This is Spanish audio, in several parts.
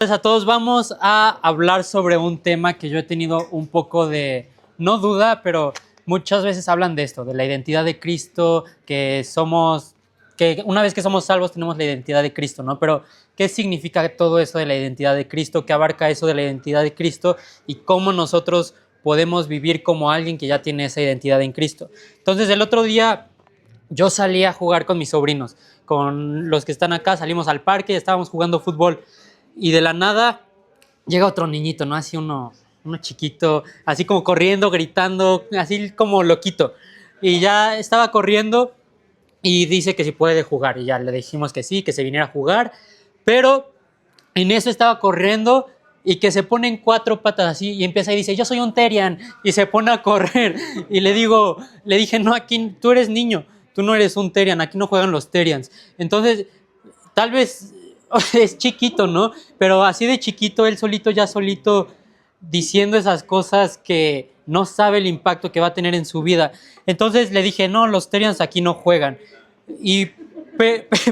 Entonces a todos vamos a hablar sobre un tema que yo he tenido un poco de, no duda, pero muchas veces hablan de esto, de la identidad de Cristo, que una vez que somos salvos tenemos la identidad de Cristo, ¿no? Pero ¿qué significa todo eso de la identidad de Cristo? ¿Qué abarca eso de la identidad de Cristo? Y cómo nosotros podemos vivir como alguien que ya tiene esa identidad en Cristo. Entonces el otro día yo salí a jugar con mis sobrinos, con los que están acá, salimos al parque y estábamos jugando fútbol. Y de la nada llega otro niñito, ¿no? Así uno chiquito, así como corriendo, gritando, así como loquito. Y ya estaba corriendo y dice que si puede jugar. Y ya le dijimos que sí, que se viniera a jugar. Pero en eso estaba corriendo y que se pone en cuatro patas así y empieza y dice, yo soy un Terian. Y se pone a correr. Y le dije, no, aquí tú eres niño, tú no eres un Terian, aquí no juegan los Terians. Entonces, tal vez es chiquito, ¿no? Pero así de chiquito, él solito, ya solito, diciendo esas cosas que no sabe el impacto que va a tener en su vida. Entonces le dije, no, los Terians aquí no juegan. Y,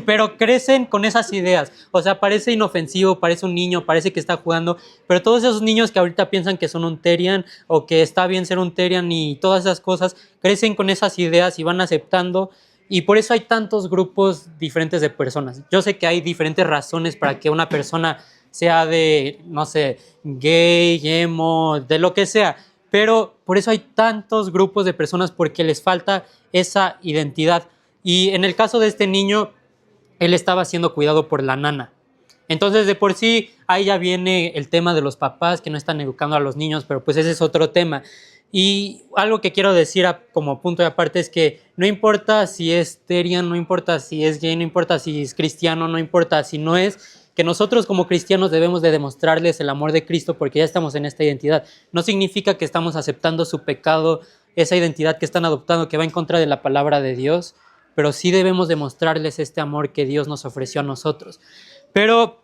pero crecen con esas ideas. O sea, parece inofensivo, parece un niño, parece que está jugando, pero todos esos niños que ahorita piensan que son un Terian o que está bien ser un Terian y todas esas cosas, crecen con esas ideas y van aceptando. Y por eso hay tantos grupos diferentes de personas. Yo sé que hay diferentes razones para que una persona sea de, no sé, gay, emo, de lo que sea. Pero por eso hay tantos grupos de personas porque les falta esa identidad. Y en el caso de este niño, él estaba siendo cuidado por la nana. Entonces, de por sí, ahí ya viene el tema de los papás que no están educando a los niños, pero pues ese es otro tema. Y algo que quiero decir como punto de aparte es que no importa si es Terian, no importa si es gay, no importa si es cristiano, no importa si no es, que nosotros como cristianos debemos de demostrarles el amor de Cristo porque ya estamos en esta identidad. No significa que estamos aceptando su pecado, esa identidad que están adoptando que va en contra de la palabra de Dios, pero sí debemos demostrarles este amor que Dios nos ofreció a nosotros. Pero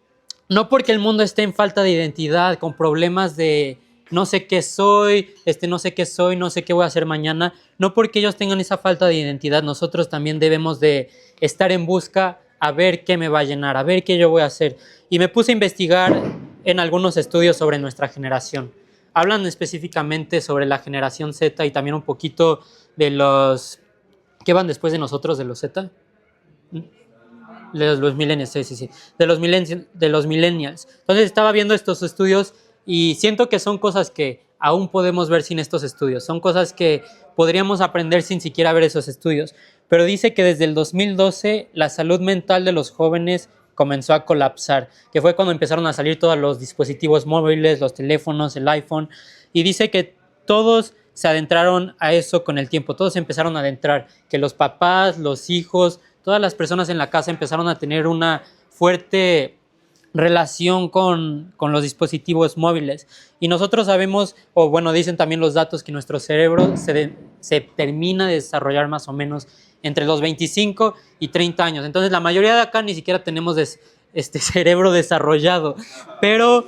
no porque el mundo esté en falta de identidad, con problemas de no sé qué soy, no sé qué soy, no sé qué voy a hacer mañana, no porque ellos tengan esa falta de identidad, nosotros también debemos de estar en busca a ver qué me va a llenar, a ver qué yo voy a hacer. Y me puse a investigar en algunos estudios sobre nuestra generación. Hablan específicamente sobre la generación Z y también un poquito de los que van después de nosotros, de los Z. Los millennials, sí, sí, sí. De los millennials. Entonces estaba viendo estos estudios y siento que son cosas que aún podemos ver sin estos estudios. Son cosas que podríamos aprender sin siquiera ver esos estudios. Pero dice que desde el 2012 la salud mental de los jóvenes comenzó a colapsar, que fue cuando empezaron a salir todos los dispositivos móviles, los teléfonos, el iPhone, y dice que todos se adentraron a eso con el tiempo, todos empezaron a adentrar, que los papás, los hijos, todas las personas en la casa empezaron a tener una fuerte relación con los dispositivos móviles. Y nosotros sabemos, o bueno, dicen también los datos, que nuestro cerebro se termina de desarrollar más o menos entre los 25 y 30 años. Entonces la mayoría de acá ni siquiera tenemos este cerebro desarrollado. Pero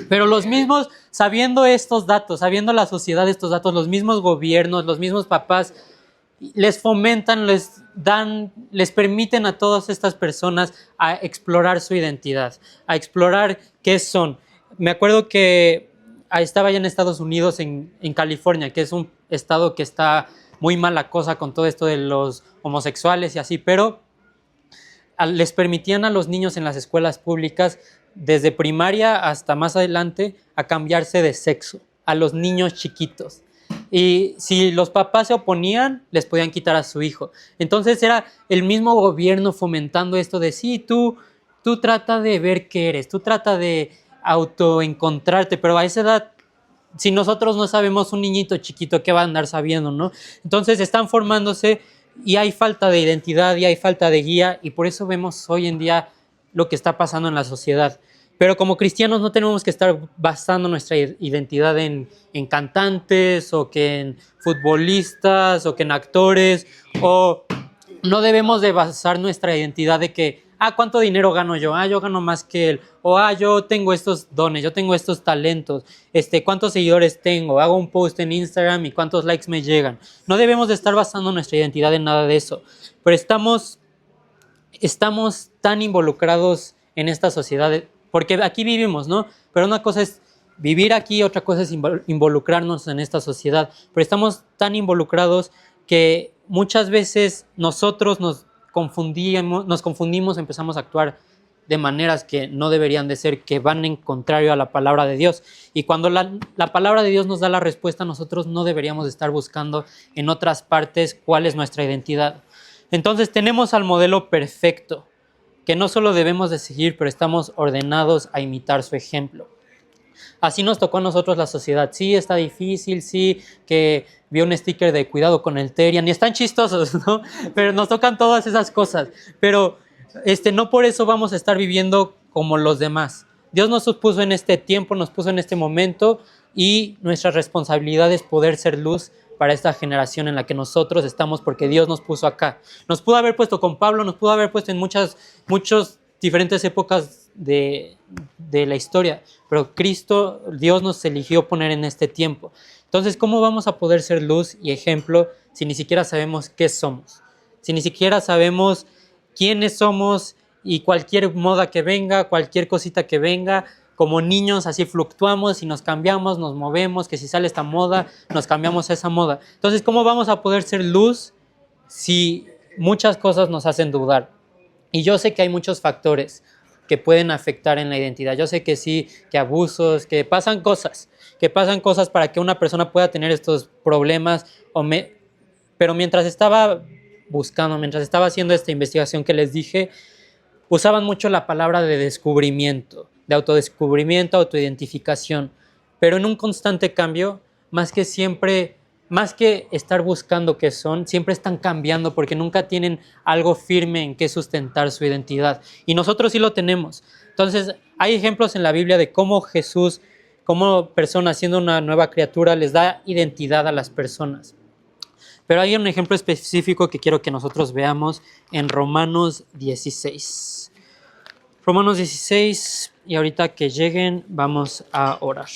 los mismos, sabiendo estos datos, sabiendo la sociedad estos datos, los mismos gobiernos, los mismos papás, les fomentan, les permiten a todas estas personas a explorar su identidad, a explorar qué son. Me acuerdo que estaba ya en Estados Unidos, en California, que es un estado que está muy mala cosa con todo esto de los homosexuales y así, pero les permitían a los niños en las escuelas públicas, desde primaria hasta más adelante, a cambiarse de sexo, a los niños chiquitos. Y si los papás se oponían, les podían quitar a su hijo. Entonces era el mismo gobierno fomentando esto de sí, tú trata de ver qué eres, tú trata de autoencontrarte, pero a esa edad, si nosotros no sabemos, un niñito chiquito, ¿qué va a andar sabiendo, no? Entonces están formándose y hay falta de identidad y hay falta de guía, y por eso vemos hoy en día lo que está pasando en la sociedad. Pero como cristianos no tenemos que estar basando nuestra identidad en cantantes o que en futbolistas o que en actores, o no debemos de basar nuestra identidad de que, ¿cuánto dinero gano yo? Yo gano más que él. O, yo tengo estos dones, yo tengo estos talentos. ¿Cuántos seguidores tengo? Hago un post en Instagram y cuántos likes me llegan. No debemos de estar basando nuestra identidad en nada de eso. Pero estamos tan involucrados en esta sociedad porque aquí vivimos, ¿no? Pero una cosa es vivir aquí, otra cosa es involucrarnos en esta sociedad. Pero estamos tan involucrados que muchas veces nosotros nos confundimos, empezamos a actuar de maneras que no deberían de ser, que van en contrario a la palabra de Dios. Y cuando la palabra de Dios nos da la respuesta, nosotros no deberíamos estar buscando en otras partes cuál es nuestra identidad. Entonces tenemos al modelo perfecto, que no solo debemos de seguir, pero estamos ordenados a imitar su ejemplo. Así nos tocó a nosotros la sociedad. Sí, está difícil, sí, que vi un sticker de cuidado con el Terian, y están chistosos, ¿no? Pero nos tocan todas esas cosas. Pero no por eso vamos a estar viviendo como los demás. Dios nos puso en este tiempo, nos puso en este momento, y nuestra responsabilidad es poder ser luz para esta generación en la que nosotros estamos, porque Dios nos puso acá. Nos pudo haber puesto con Pablo, nos pudo haber puesto en muchas diferentes épocas de la historia, pero Cristo, Dios nos eligió poner en este tiempo. Entonces, ¿cómo vamos a poder ser luz y ejemplo si ni siquiera sabemos qué somos? Si ni siquiera sabemos quiénes somos, y cualquier moda que venga, cualquier cosita que venga, como niños así fluctuamos y nos cambiamos, nos movemos, que si sale esta moda, nos cambiamos a esa moda. Entonces, ¿cómo vamos a poder ser luz si muchas cosas nos hacen dudar? Y yo sé que hay muchos factores que pueden afectar en la identidad. Yo sé que sí, que abusos, que pasan cosas para que una persona pueda tener estos problemas. Pero mientras estaba buscando, mientras estaba haciendo esta investigación que les dije, usaban mucho la palabra de descubrimiento, de autodescubrimiento, autoidentificación, pero en un constante cambio, más que estar buscando qué son, siempre están cambiando porque nunca tienen algo firme en qué sustentar su identidad. Y nosotros sí lo tenemos. Entonces, hay ejemplos en la Biblia de cómo Jesús, como persona, siendo una nueva criatura, les da identidad a las personas. Pero hay un ejemplo específico que quiero que nosotros veamos en Romanos 16. Romanos 16, y ahorita que lleguen vamos a orar.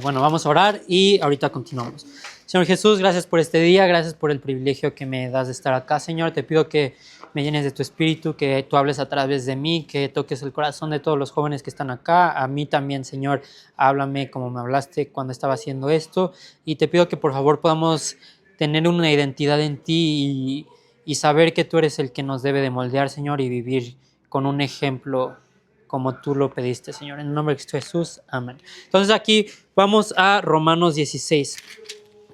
Bueno, vamos a orar y ahorita continuamos. Señor Jesús, gracias por este día, gracias por el privilegio que me das de estar acá, Señor. Te pido que me llenes de tu espíritu, que tú hables a través de mí, que toques el corazón de todos los jóvenes que están acá. A mí también, Señor, háblame como me hablaste cuando estaba haciendo esto. Y te pido que por favor podamos tener una identidad en ti y saber que tú eres el que nos debe de moldear, Señor, y vivir con un ejemplo como tú lo pediste, Señor. En el nombre de Cristo Jesús, amén. Entonces aquí vamos a Romanos 16.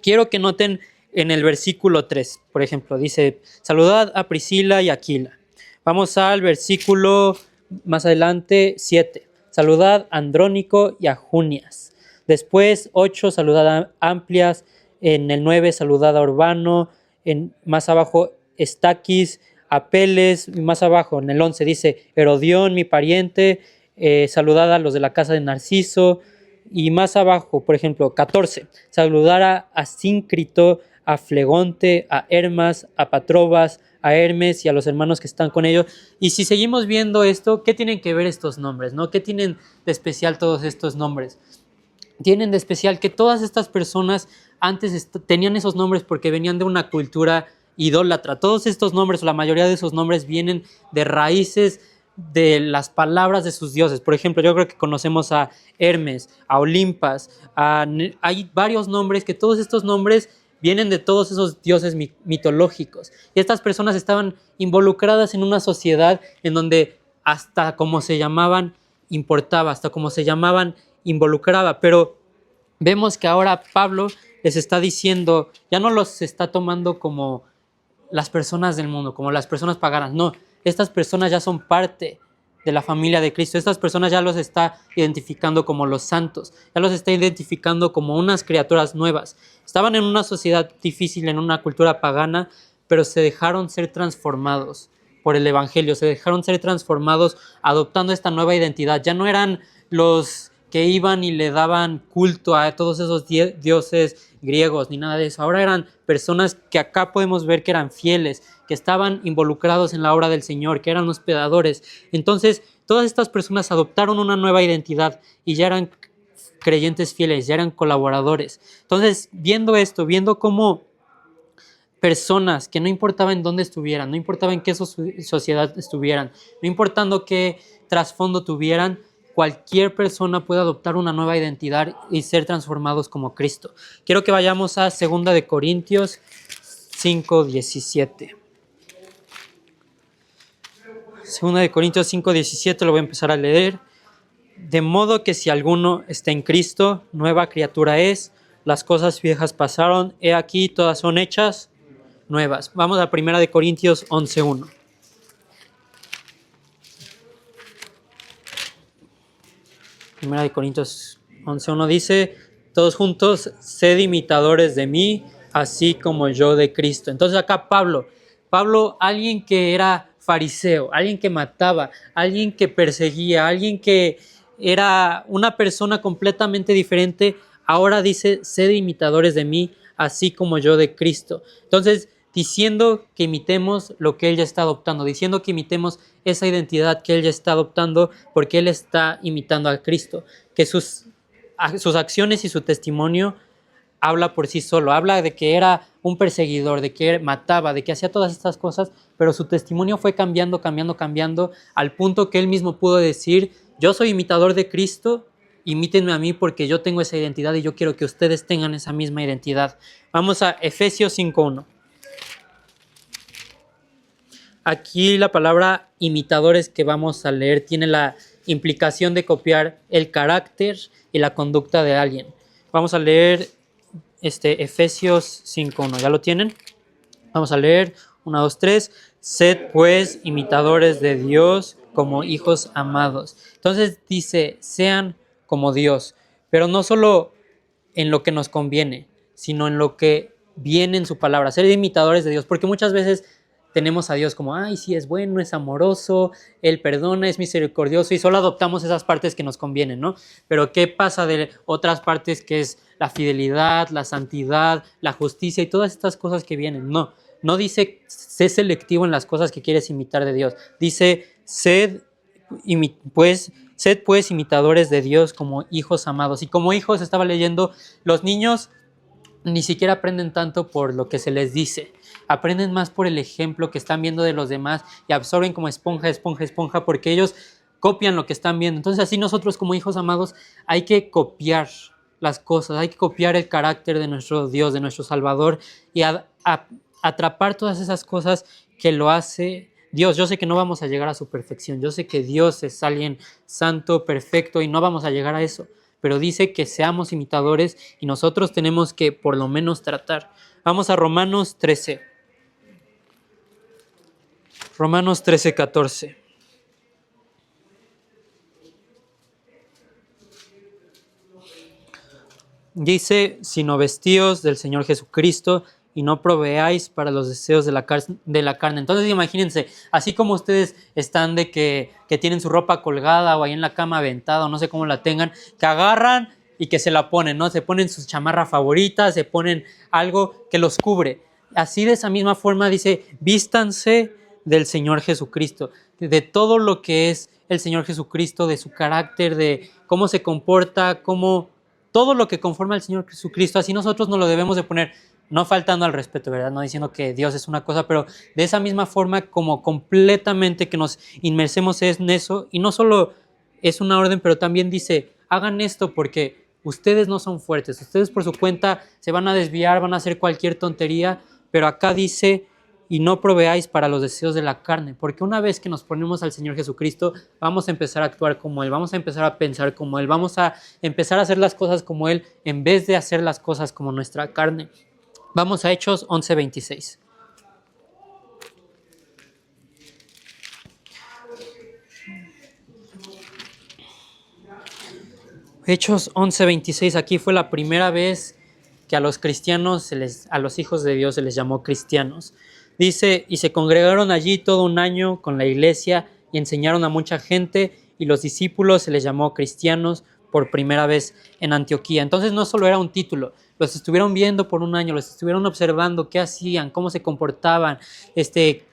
Quiero que noten en el versículo 3, por ejemplo, dice, saludad a Priscila y Aquila. Vamos al versículo más adelante, 7. Saludad a Andrónico y a Junias. Después, 8, saludad a Amplias. En el 9, saludad a Urbano. Más abajo, Estaquis, Apeles. Y más abajo, en el 11, dice, Herodión, mi pariente. Saludad a los de la casa de Narciso. Y más abajo, por ejemplo, 14, saludar a Síncrito, a Flegonte, a Hermas, a Patrobas, a Hermes y a los hermanos que están con ellos. Y si seguimos viendo esto, ¿qué tienen que ver estos nombres, no? ¿Qué tienen de especial todos estos nombres? Tienen de especial que todas estas personas antes tenían esos nombres porque venían de una cultura idólatra. Todos estos nombres, o la mayoría de esos nombres, vienen de raíces de las palabras de sus dioses. Por ejemplo, yo creo que conocemos a Hermes, a Olimpas, hay varios nombres, que todos estos nombres vienen de todos esos dioses mitológicos. Y estas personas estaban involucradas en una sociedad en donde hasta como se llamaban importaba, hasta como se llamaban involucraba. Pero vemos que ahora Pablo les está diciendo, ya no los está tomando como las personas del mundo, como las personas paganas, no. Estas personas ya son parte de la familia de Cristo. Estas personas ya los está identificando como los santos. Ya los está identificando como unas criaturas nuevas. Estaban en una sociedad difícil, en una cultura pagana, pero se dejaron ser transformados por el Evangelio. Se dejaron ser transformados adoptando esta nueva identidad. Ya no eran los que iban y le daban culto a todos esos dioses griegos ni nada de eso. Ahora eran personas que acá podemos ver que eran fieles, que estaban involucrados en la obra del Señor, que eran hospedadores. Entonces, todas estas personas adoptaron una nueva identidad y ya eran creyentes fieles, ya eran colaboradores. Entonces, viendo esto, viendo cómo personas que no importaba en dónde estuvieran, no importaba en qué sociedad estuvieran, no importando qué trasfondo tuvieran, cualquier persona puede adoptar una nueva identidad y ser transformados como Cristo. Quiero que vayamos a 2 de Corintios 5:17. 2 de Corintios 5:17 lo voy a empezar a leer. De modo que si alguno está en Cristo, nueva criatura es, las cosas viejas pasaron, he aquí todas son hechas nuevas. Vamos a 1 de Corintios 11:1. 1 de Corintios 11:1 dice, todos juntos, sed imitadores de mí, así como yo de Cristo. Entonces acá Pablo, alguien que era fariseo, alguien que mataba, alguien que perseguía, alguien que era una persona completamente diferente, ahora dice, sed imitadores de mí, así como yo de Cristo. Entonces, diciendo que imitemos lo que él ya está adoptando, diciendo que imitemos esa identidad que él ya está adoptando, porque él está imitando a Cristo, que sus acciones y su testimonio habla por sí solo, habla de que era un perseguidor, de que mataba, de que hacía todas estas cosas, pero su testimonio fue cambiando, al punto que él mismo pudo decir, yo soy imitador de Cristo, imítenme a mí porque yo tengo esa identidad y yo quiero que ustedes tengan esa misma identidad. Vamos a Efesios 5:1. Aquí la palabra imitadores que vamos a leer tiene la implicación de copiar el carácter y la conducta de alguien. Vamos a leer Efesios 5:1. ¿Ya lo tienen? Vamos a leer 1, 2, 3. Sed pues imitadores de Dios como hijos amados. Entonces dice, sean como Dios, pero no solo en lo que nos conviene, sino en lo que viene en su palabra. Ser imitadores de Dios, porque muchas veces tenemos a Dios como, ay, sí, es bueno, es amoroso, Él perdona, es misericordioso, y solo adoptamos esas partes que nos convienen, ¿no? Pero ¿qué pasa de otras partes que es la fidelidad, la santidad, la justicia y todas estas cosas que vienen? No dice, sé selectivo en las cosas que quieres imitar de Dios. Dice, sed pues imitadores de Dios como hijos amados. Y como hijos, estaba leyendo, los niños ni siquiera aprenden tanto por lo que se les dice, aprenden más por el ejemplo que están viendo de los demás y absorben como esponja, porque ellos copian lo que están viendo. Entonces así nosotros como hijos amados hay que copiar las cosas, hay que copiar el carácter de nuestro Dios, de nuestro Salvador y atrapar todas esas cosas que lo hace Dios. Yo sé que no vamos a llegar a su perfección, yo sé que Dios es alguien santo, perfecto y no vamos a llegar a eso, pero dice que seamos imitadores y nosotros tenemos que por lo menos tratar. Vamos a Romanos 13. Romanos 13:14. Dice, sino vestíos del Señor Jesucristo y no proveáis para los deseos de la carne. Entonces imagínense, así como ustedes están de que tienen su ropa colgada o ahí en la cama aventada o no sé cómo la tengan, que agarran y que se la ponen, ¿no? Se ponen su chamarra favorita, se ponen algo que los cubre. Así de esa misma forma dice, vístanse del Señor Jesucristo, de todo lo que es el Señor Jesucristo, de su carácter, de cómo se comporta, todo lo que conforma al Señor Jesucristo. Así nosotros nos lo debemos de poner, no faltando al respeto, ¿verdad? No diciendo que Dios es una cosa, pero de esa misma forma como completamente que nos inmersemos en eso. Y no solo es una orden, pero también dice, hagan esto porque ustedes no son fuertes, ustedes por su cuenta se van a desviar, van a hacer cualquier tontería, pero acá dice, y no proveáis para los deseos de la carne, porque una vez que nos ponemos al Señor Jesucristo, vamos a empezar a actuar como Él, vamos a empezar a pensar como Él, vamos a empezar a hacer las cosas como Él, en vez de hacer las cosas como nuestra carne. Vamos a Hechos 11:26. Hechos 11:26, aquí fue la primera vez que a los cristianos, a los hijos de Dios se les llamó cristianos. Dice, y se congregaron allí todo un año con la iglesia y enseñaron a mucha gente y los discípulos se les llamó cristianos por primera vez en Antioquía. Entonces no solo era un título, los estuvieron viendo por un año, los estuvieron observando qué hacían, cómo se comportaban,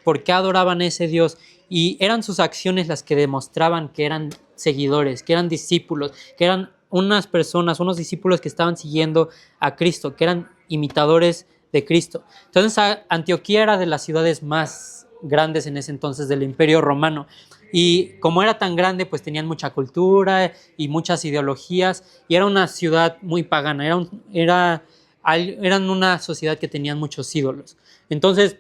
por qué adoraban a ese Dios. Y eran sus acciones las que demostraban que eran seguidores, que eran discípulos, que eran unas personas, unos discípulos que estaban siguiendo a Cristo, que eran imitadores de Cristo. Entonces Antioquía era de las ciudades más grandes en ese entonces del Imperio Romano. Y como era tan grande, pues tenían mucha cultura y muchas ideologías, y era una ciudad muy pagana, eran una sociedad que tenían muchos ídolos. Entonces,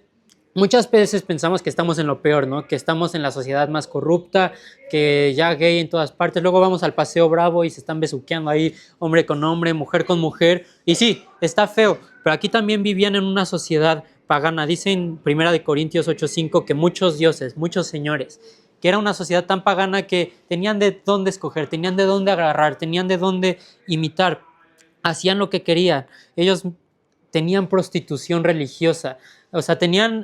muchas veces pensamos que estamos en lo peor, ¿no? Que estamos en la sociedad más corrupta, que ya gay en todas partes. Luego vamos al Paseo Bravo y se están besuqueando ahí, hombre con hombre, mujer con mujer. Y sí, está feo, pero aquí también vivían en una sociedad pagana. Dice en 1 Corintios 8:5 que muchos dioses, muchos señores, que era una sociedad tan pagana que tenían de dónde escoger, tenían de dónde agarrar, tenían de dónde imitar, hacían lo que querían. Ellos tenían prostitución religiosa, o sea,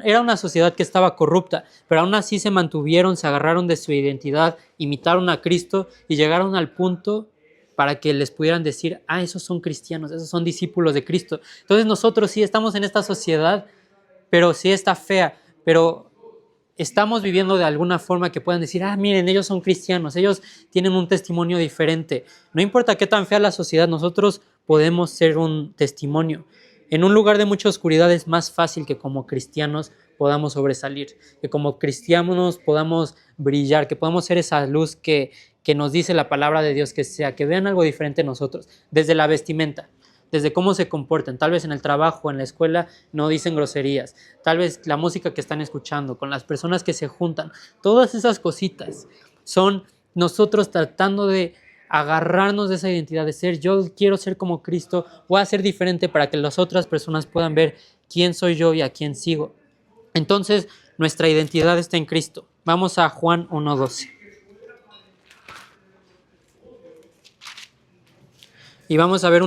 era una sociedad que estaba corrupta, pero aún así se mantuvieron, se agarraron de su identidad, imitaron a Cristo y llegaron al punto para que les pudieran decir, esos son cristianos, esos son discípulos de Cristo. Entonces nosotros sí estamos en esta sociedad, pero sí está fea, pero estamos viviendo de alguna forma que puedan decir, miren, ellos son cristianos, ellos tienen un testimonio diferente. No importa qué tan fea la sociedad, nosotros podemos ser un testimonio. En un lugar de mucha oscuridad es más fácil que como cristianos podamos sobresalir, que como cristianos podamos brillar, que podamos ser esa luz que nos dice la palabra de Dios que sea, que vean algo diferente en nosotros, desde la vestimenta, desde cómo se comportan. Tal vez en el trabajo, en la escuela, no dicen groserías. Tal vez la música que están escuchando, con las personas que se juntan. Todas esas cositas son nosotros tratando de agarrarnos de esa identidad, de ser, yo quiero ser como Cristo, voy a ser diferente para que las otras personas puedan ver quién soy yo y a quién sigo. Entonces, nuestra identidad está en Cristo. Vamos a Juan 1:12. Y vamos a ver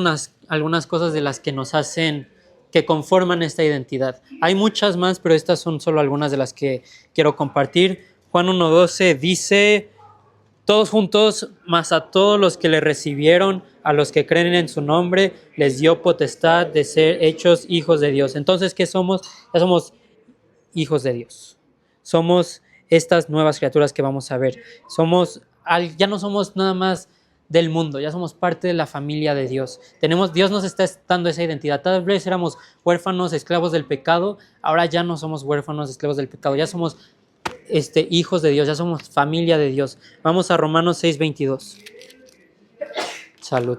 algunas cosas de las que nos hacen, que conforman esta identidad. Hay muchas más, pero estas son solo algunas de las que quiero compartir. Juan 1:12 dice, todos juntos, mas a todos los que le recibieron, a los que creen en su nombre, les dio potestad de ser hechos hijos de Dios. Entonces, ¿qué somos? Ya somos hijos de Dios. Somos estas nuevas criaturas que vamos a ver. Ya no somos nada más del mundo, ya somos parte de la familia de Dios. Dios nos está dando esa identidad. Tal vez éramos huérfanos, esclavos del pecado, ahora ya no somos huérfanos, esclavos del pecado, ya somos hijos de Dios, ya somos familia de Dios. Vamos a Romanos 6:22. Salud.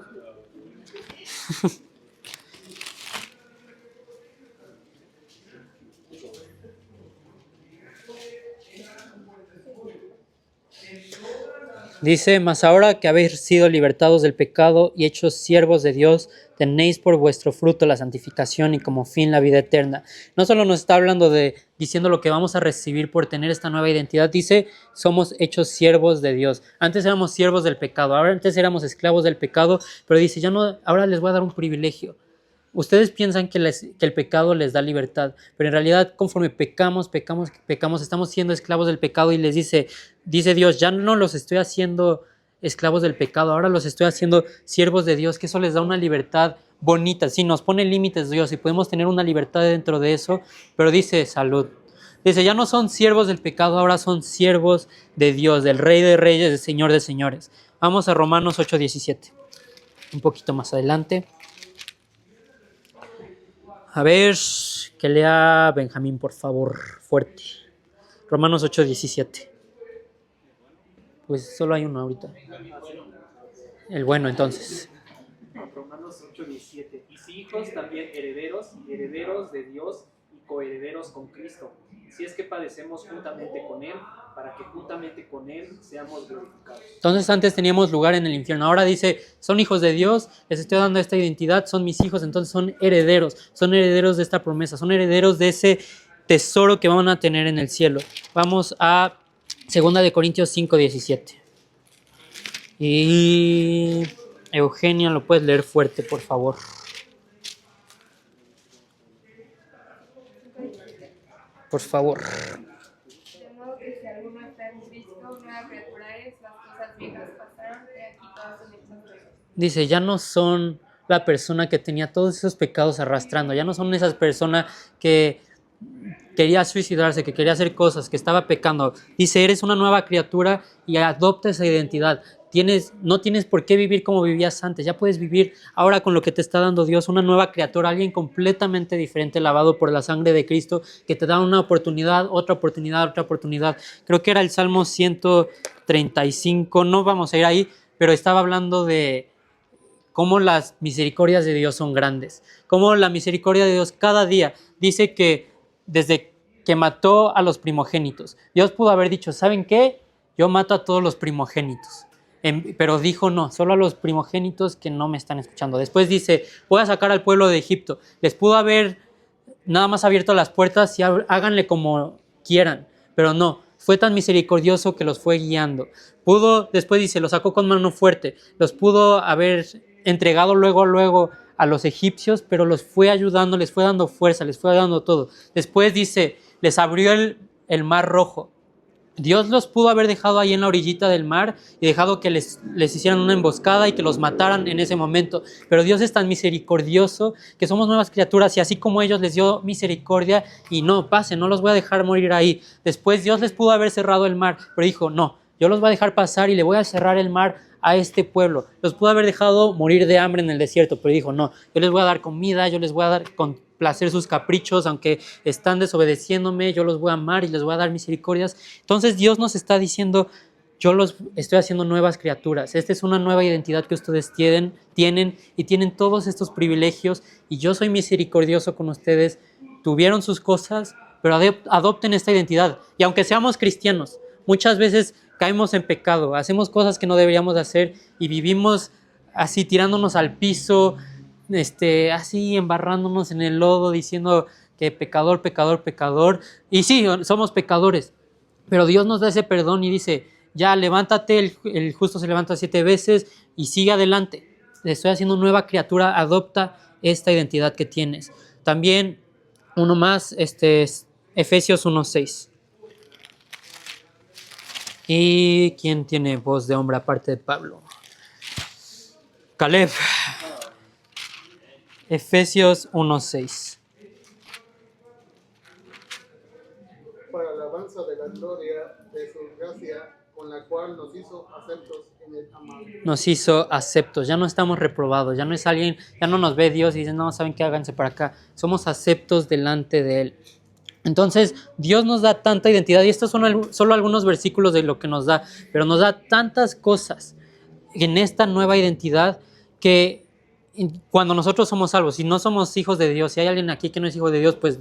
Dice, mas ahora que habéis sido libertados del pecado y hechos siervos de Dios, tenéis por vuestro fruto la santificación y como fin la vida eterna. No solo nos está hablando diciendo lo que vamos a recibir por tener esta nueva identidad, dice, somos hechos siervos de Dios. Antes éramos siervos del pecado, antes éramos esclavos del pecado, pero dice, ahora les voy a dar un privilegio. Ustedes piensan que el pecado les da libertad, pero en realidad conforme pecamos, estamos siendo esclavos del pecado y les dice Dios, ya no los estoy haciendo esclavos del pecado, ahora los estoy haciendo siervos de Dios, que eso les da una libertad bonita. Sí, nos pone límites Dios y podemos tener una libertad dentro de eso, pero dice salud. Dice, ya no son siervos del pecado, ahora son siervos de Dios, del Rey de Reyes, del Señor de Señores. Vamos a Romanos 8:17, un poquito más adelante. A ver, que lea Benjamín, por favor, fuerte. Romanos 8:17. Pues solo hay uno ahorita. El bueno, entonces. Romanos 8:17. Y si hijos, también herederos, herederos de Dios y coherederos con Cristo. Si es que padecemos juntamente con Él, para que juntamente con Él seamos glorificados. Entonces antes teníamos lugar en el infierno. Ahora dice, son hijos de Dios, les estoy dando esta identidad, son mis hijos, entonces son herederos de esta promesa, son herederos de ese tesoro que van a tener en el cielo. Vamos a 2 Corintios 5:17. Y Eugenia, lo puedes leer fuerte, por favor. Por favor. De modo que si alguno está en Cristo, nueva criatura es, las cosas viejas pasaron, y aquí todas son hechas nuevas. Dice, ya no son la persona que tenía todos esos pecados arrastrando, ya no son esas personas que quería suicidarse, que quería hacer cosas, que estaba pecando. Dice, eres una nueva criatura y adopta esa identidad. no tienes por qué vivir como vivías antes. Ya puedes vivir ahora con lo que te está dando Dios, una nueva criatura, alguien completamente diferente, lavado por la sangre de Cristo, que te da una oportunidad, otra oportunidad, otra oportunidad. Creo que era el Salmo 135, no vamos a ir ahí, pero estaba hablando de cómo las misericordias de Dios son grandes, cómo la misericordia de Dios cada día dice que desde que mató a los primogénitos, Dios pudo haber dicho, ¿saben qué? Yo mato a todos los primogénitos. Pero dijo no, solo a los primogénitos que no me están escuchando. Después dice, voy a sacar al pueblo de Egipto. Les pudo haber nada más abierto las puertas y háganle como quieran, pero no, fue tan misericordioso que los fue guiando. Después dice, los sacó con mano fuerte, los pudo haber entregado luego a los egipcios, pero los fue ayudando, les fue dando fuerza, les fue dando todo. Después dice, les abrió el mar rojo. Dios los pudo haber dejado ahí en la orillita del mar y dejado que les hicieran una emboscada y que los mataran en ese momento. Pero Dios es tan misericordioso que somos nuevas criaturas y así como ellos les dio misericordia y no, pasen, no los voy a dejar morir ahí. Después Dios les pudo haber cerrado el mar, pero dijo, no, yo los voy a dejar pasar y le voy a cerrar el mar a este pueblo. Los pudo haber dejado morir de hambre en el desierto, pero dijo, no, yo les voy a dar comida, yo les voy a dar complacer sus caprichos, aunque están desobedeciéndome, yo los voy a amar y les voy a dar misericordias. Entonces Dios nos está diciendo, yo los estoy haciendo nuevas criaturas. Esta es una nueva identidad que ustedes tienen y tienen todos estos privilegios y yo soy misericordioso con ustedes. Tuvieron sus cosas, pero adopten esta identidad. Y aunque seamos cristianos, muchas veces caemos en pecado, hacemos cosas que no deberíamos hacer y vivimos así tirándonos al piso, así embarrándonos en el lodo, diciendo que pecador, pecador, pecador. Y sí, somos pecadores, pero Dios nos da ese perdón y dice, ya levántate, el justo se levanta 7 veces y sigue adelante. Estoy haciendo nueva criatura, adopta esta identidad que tienes. También uno más, es Efesios 1:6. ¿Y quién tiene voz de hombre aparte de Pablo? Caleb. Efesios 1:6. Para la alabanza de la gloria de su gracia, con la cual nos hizo aceptos en el amado. Nos hizo aceptos, ya no estamos reprobados, ya no es alguien, ya no nos ve Dios y dice, no, ¿saben qué? Háganse para acá. Somos aceptos delante de Él. Entonces, Dios nos da tanta identidad, y estos son solo algunos versículos de lo que nos da, pero nos da tantas cosas en esta nueva identidad que cuando nosotros somos salvos, si no somos hijos de Dios, si hay alguien aquí que no es hijo de Dios, pues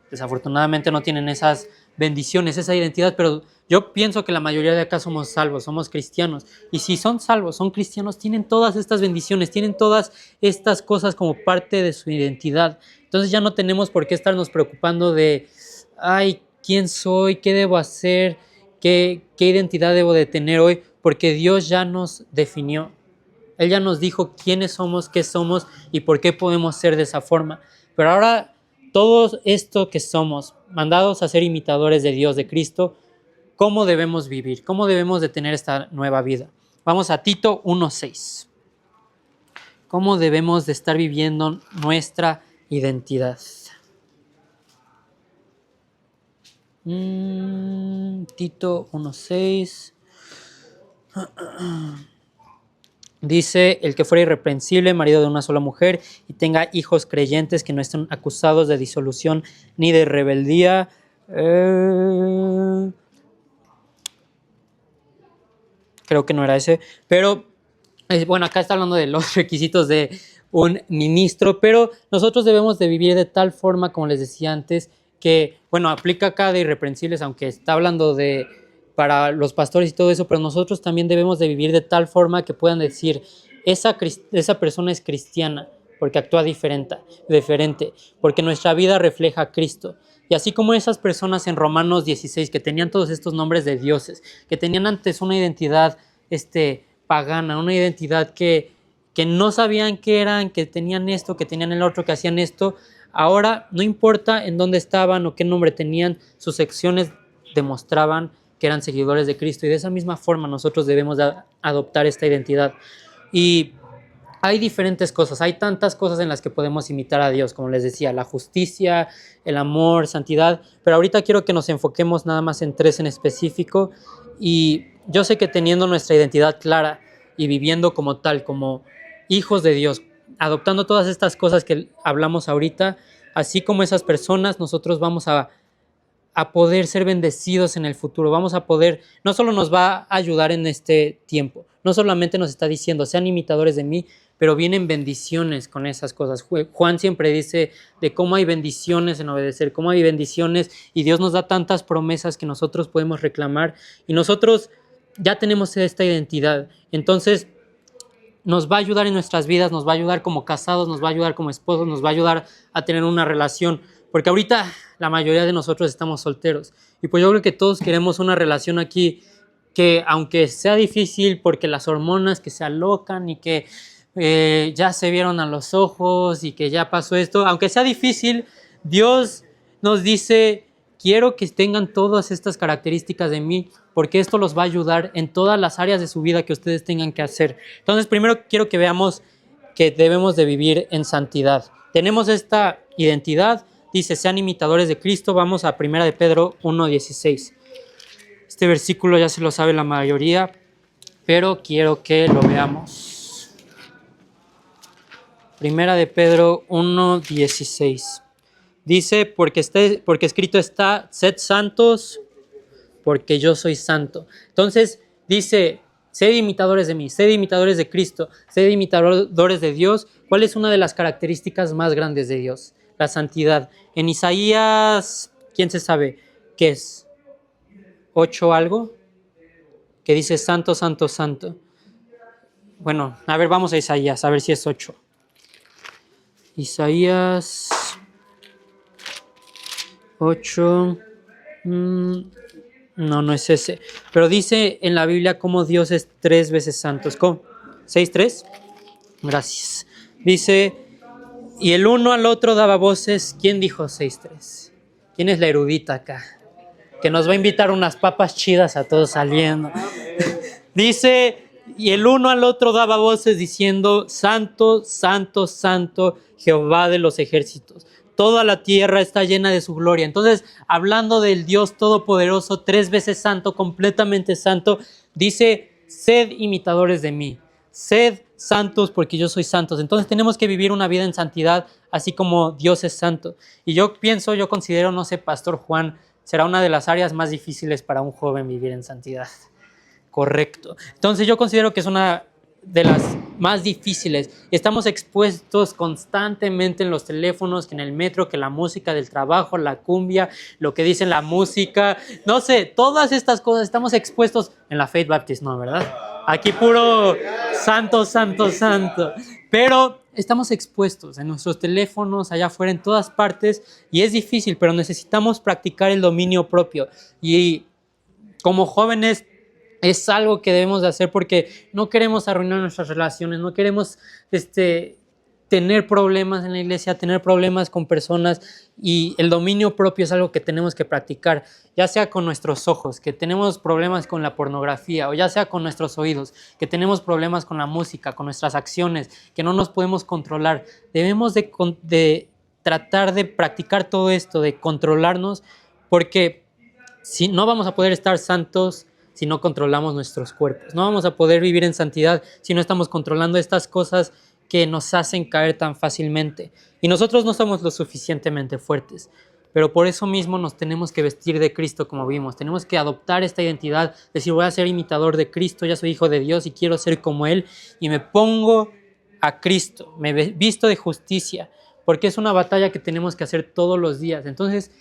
desafortunadamente no tienen esas bendiciones, esa identidad, pero yo pienso que la mayoría de acá somos salvos, somos cristianos, y si son salvos, son cristianos, tienen todas estas bendiciones, tienen todas estas cosas como parte de su identidad. Entonces ya no tenemos por qué estarnos preocupando de, ay, ¿quién soy? ¿Qué debo hacer? ¿Qué identidad debo de tener hoy? Porque Dios ya nos definió. Él ya nos dijo quiénes somos, qué somos y por qué podemos ser de esa forma. Pero ahora, todo esto que somos, mandados a ser imitadores de Dios, de Cristo, ¿cómo debemos vivir? ¿Cómo debemos de tener esta nueva vida? Vamos a Tito 1:6. ¿Cómo debemos de estar viviendo nuestra identidad? Tito 1:6. Dice, el que fuera irreprensible, marido de una sola mujer, y tenga hijos creyentes que no estén acusados de disolución ni de rebeldía. Creo que no era ese, pero bueno, acá está hablando de los requisitos de un ministro, pero nosotros debemos de vivir de tal forma, como les decía antes, que, bueno, aplica acá de irreprensibles, aunque está hablando de para los pastores y todo eso, pero nosotros también debemos de vivir de tal forma que puedan decir, esa persona es cristiana, porque actúa diferente, porque nuestra vida refleja a Cristo. Y así como esas personas en Romanos 16, que tenían todos estos nombres de dioses, que tenían antes una identidad pagana, una identidad que no sabían qué eran, que tenían esto, que tenían el otro, que hacían esto, ahora no importa en dónde estaban o qué nombre tenían, sus acciones demostraban que eran seguidores de Cristo, y de esa misma forma nosotros debemos de adoptar esta identidad. Y hay diferentes cosas, hay tantas cosas en las que podemos imitar a Dios, como les decía, la justicia, el amor, santidad, pero ahorita quiero que nos enfoquemos nada más en 3 en específico, y yo sé que teniendo nuestra identidad clara, y viviendo como tal, como hijos de Dios, adoptando todas estas cosas que hablamos ahorita, así como esas personas, nosotros vamos a poder ser bendecidos en el futuro. Vamos a poder, no solo nos va a ayudar en este tiempo, no solamente nos está diciendo, sean imitadores de mí, pero vienen bendiciones con esas cosas. Juan siempre dice de cómo hay bendiciones en obedecer, cómo hay bendiciones, y Dios nos da tantas promesas que nosotros podemos reclamar, y nosotros ya tenemos esta identidad. Entonces, nos va a ayudar en nuestras vidas, nos va a ayudar como casados, nos va a ayudar como esposos, nos va a ayudar a tener una relación, porque ahorita la mayoría de nosotros estamos solteros, y pues yo creo que todos queremos una relación aquí que, aunque sea difícil porque las hormonas que se alocan y que ya se vieron a los ojos y que ya pasó esto, aunque sea difícil, Dios nos dice, quiero que tengan todas estas características de mí, porque esto los va a ayudar en todas las áreas de su vida que ustedes tengan que hacer. Entonces, primero quiero que veamos que debemos de vivir en santidad. Tenemos esta identidad, dice, sean imitadores de Cristo. Vamos a 1 de Pedro 1:16. Este versículo ya se lo sabe la mayoría, pero quiero que lo veamos. 1 de Pedro 1:16. Dice, porque escrito está, sed santos, porque yo soy santo. Entonces, dice, sed imitadores de mí, sed imitadores de Cristo, sed imitadores de Dios. ¿Cuál es una de las características más grandes de Dios? La santidad. En Isaías, ¿quién se sabe qué es? 8 algo, que dice santo, santo, santo. Bueno, a ver, vamos a Isaías, a ver si es 8. Isaías 8, no es ese, pero dice en la Biblia cómo Dios es 3 veces santo. ¿Cómo? 6:3. Gracias. Dice, y el uno al otro daba voces. ¿Quién dijo 6:3? ¿Quién es la erudita acá? Que nos va a invitar unas papas chidas a todos saliendo. Dice, y el uno al otro daba voces diciendo, santo, santo, santo, Jehová de los ejércitos. Toda la tierra está llena de su gloria. Entonces, hablando del Dios todopoderoso, 3 veces santo, completamente santo, dice, sed imitadores de mí, sed santos porque yo soy santo. Entonces tenemos que vivir una vida en santidad, así como Dios es santo. Y yo considero, no sé, Pastor Juan, será una de las áreas más difíciles para un joven vivir en santidad. Correcto. Entonces yo considero que es una de las más difíciles. Estamos expuestos constantemente en los teléfonos, que en el metro, que la música del trabajo, la cumbia, lo que dice la música, no sé, todas estas cosas estamos expuestos en la Faith Baptist, no, ¿verdad? Aquí puro santo, santo, santo. Pero estamos expuestos en nuestros teléfonos, allá afuera, en todas partes, y es difícil, pero necesitamos practicar el dominio propio. Y como jóvenes, es algo que debemos de hacer porque no queremos arruinar nuestras relaciones, no queremos tener problemas en la iglesia, tener problemas con personas, y el dominio propio es algo que tenemos que practicar, ya sea con nuestros ojos, que tenemos problemas con la pornografía, o ya sea con nuestros oídos, que tenemos problemas con la música, con nuestras acciones, que no nos podemos controlar. Debemos de tratar de practicar todo esto, de controlarnos, porque si no vamos a poder estar santos si no controlamos nuestros cuerpos. No vamos a poder vivir en santidad si no estamos controlando estas cosas que nos hacen caer tan fácilmente. Y nosotros no somos lo suficientemente fuertes, pero por eso mismo nos tenemos que vestir de Cristo como vimos. Tenemos que adoptar esta identidad, decir, voy a ser imitador de Cristo, ya soy hijo de Dios y quiero ser como Él, y me pongo a Cristo, me visto de justicia, porque es una batalla que tenemos que hacer todos los días. Entonces,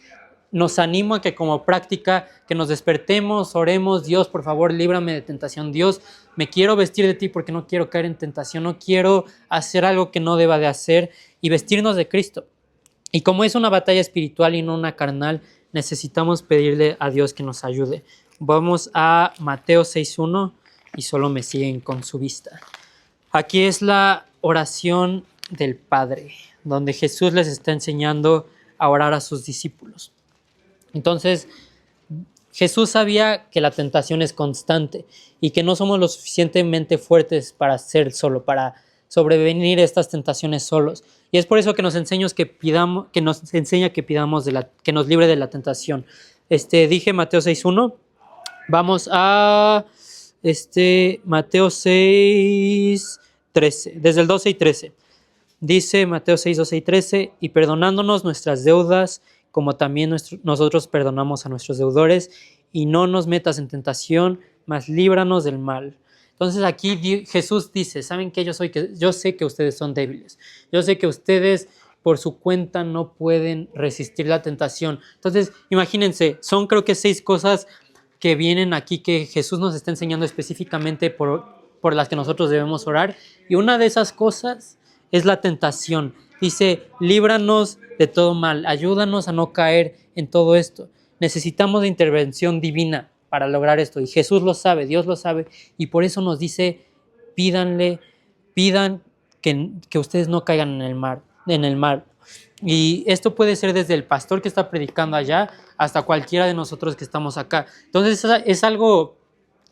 nos animo a que como práctica, que nos despertemos, oremos, Dios, por favor, líbrame de tentación. Dios, me quiero vestir de ti porque no quiero caer en tentación, no quiero hacer algo que no deba de hacer, y vestirnos de Cristo. Y como es una batalla espiritual y no una carnal, necesitamos pedirle a Dios que nos ayude. Vamos a Mateo 6:1 y solo me siguen con su vista. Aquí es la oración del Padre, donde Jesús les está enseñando a orar a sus discípulos. Entonces, Jesús sabía que la tentación es constante y que no somos lo suficientemente fuertes para sobrevenir estas tentaciones solos. Y es por eso que nos enseña que pidamos que nos libre de la tentación. Dije Mateo 6:1. Vamos a Mateo 6, 13, desde el 12 y 13. Dice Mateo 6, 12 y 13, y perdonándonos nuestras deudas, como también nosotros perdonamos a nuestros deudores, y no nos metas en tentación, mas líbranos del mal. Entonces aquí Jesús dice, ¿saben qué? Yo sé que ustedes son débiles. Yo sé que ustedes por su cuenta no pueden resistir la tentación. Entonces, imagínense, son creo que 6 cosas que vienen aquí que Jesús nos está enseñando específicamente por las que nosotros debemos orar. Y una de esas cosas es la tentación. Dice, líbranos de todo mal, ayúdanos a no caer en todo esto. Necesitamos de intervención divina para lograr esto. Y Jesús lo sabe, Dios lo sabe. Y por eso nos dice, pidan que ustedes no caigan en el mal. Y esto puede ser desde el pastor que está predicando allá hasta cualquiera de nosotros que estamos acá. Entonces es algo